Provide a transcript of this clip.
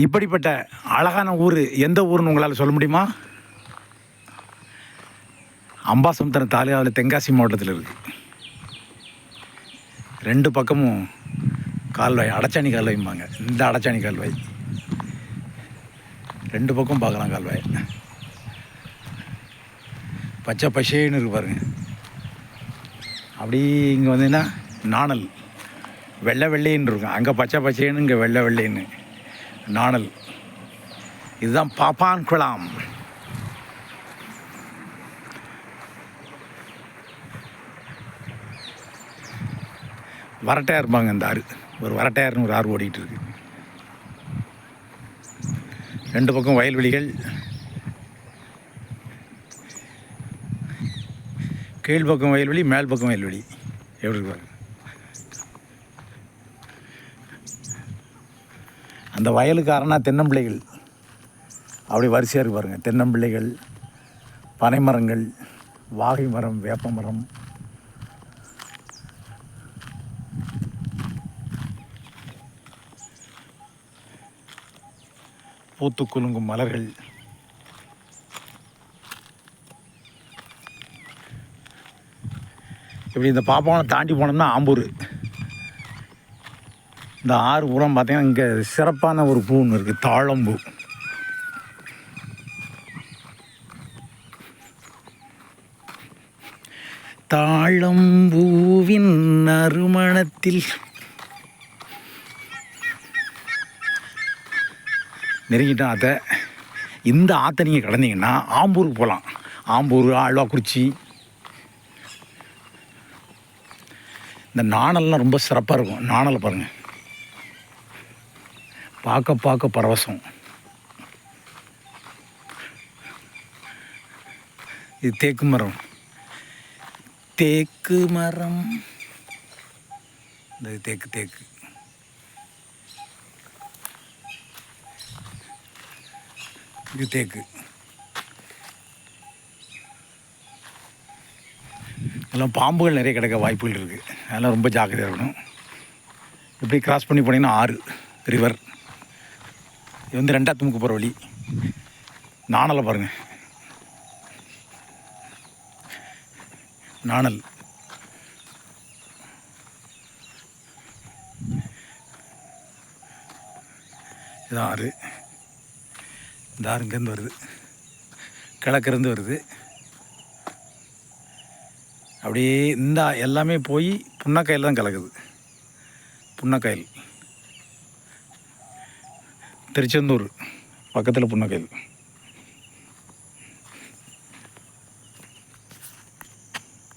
இப்படிப்பட்ட அழகான ஊர் எந்த ஊர்னு உங்களால் சொல்ல முடியுமா? அம்பாசமுத்திரம் தாலுகாவில் தென்காசி மாவட்டத்தில் இருக்குது. 2 பக்கமும் கால்வாய், அடச்சாணி கால்வாய்ம்பாங்க. இந்த அடச்சாணி கால்வாய் 2 பக்கம் பார்க்கலாம். கால்வாய் பச்சை பசேன்னு இருக்கு பாருங்க. அப்படி இங்கே வந்தீங்கன்னா நாணல் வெள்ளை வெள்ளைன்னு இருக்கும். அங்கே பச்சை பச்சைன்னு, இங்கே வெள்ளை வெள்ளைன்னு நாணல். இதுதான் பாப்பான் குளம். வரட்டையாக இருப்பாங்க இந்த ஆறு. ஒரு வரட்டையார்னு ஒரு ஆறு ஓடிக்கிட்டு இருக்கு. 2 பக்கம் வயல்வெளிகள். கீழ் பக்கம் வயல்வெளி, மேல் பக்கம் வயல்வெளி. எப்படி இருக்கு அந்த வயலுக்காரனா தென்னம்பிள்ளைகள் அப்படி வரிசையாக இருக்கு பாருங்கள். தென்னம்பிள்ளைகள், பனை மரங்கள், வாகை மரம், வேப்ப மரம், பூத்து குலுங்கும் மலர்கள். இப்படி இந்த பாப்பாவை தாண்டி போனோம்னா ஆம்பூர். இந்த ஆறு புறம் பார்த்தீங்கன்னா இங்கே சிறப்பான ஒரு பூ ஒன்று இருக்குது, தாழம்பூ. தாழம்பூவின் நறுமணத்தில் நெருங்கிட்டோம் ஆற்றை. இந்த ஆற்றை நீங்கள் கடந்தீங்கன்னா ஆம்பூருக்கு போகலாம். ஆம்பூர், ஆழ்வாக்குறிச்சி. இந்த நாணல்லாம் ரொம்ப சிறப்பாக இருக்கும். நாணலை பாருங்கள், பார்க்க பார்க்க பரவசம். இது தேக்கு மரம். தேக்கு மரம், இந்த தேக்கு இது தேக்கு. எல்லாம் பாம்புகள் நிறைய கிடக்க வாய்ப்புகள் இருக்குது. அதெல்லாம் ரொம்ப ஜாக்கிரதையாக இருக்கணும். இப்படி கிராஸ் பண்ணி போனீங்கன்னா ஆறு, ரிவர். இது வந்து 2 துமுக்கு போகிற வழி. நாணலை பாருங்கள், நாணல். இது ஆறு. இந்த ஆறு இங்கேருந்து வருது, கிழக்கிருந்து வருது. அப்படியே இந்த எல்லாமே போய் புன்னக்காயில் தான் கலக்குது. புன்னக்காயில், திருச்செந்தூர் பக்கத்தில் புன்னக்காயில்.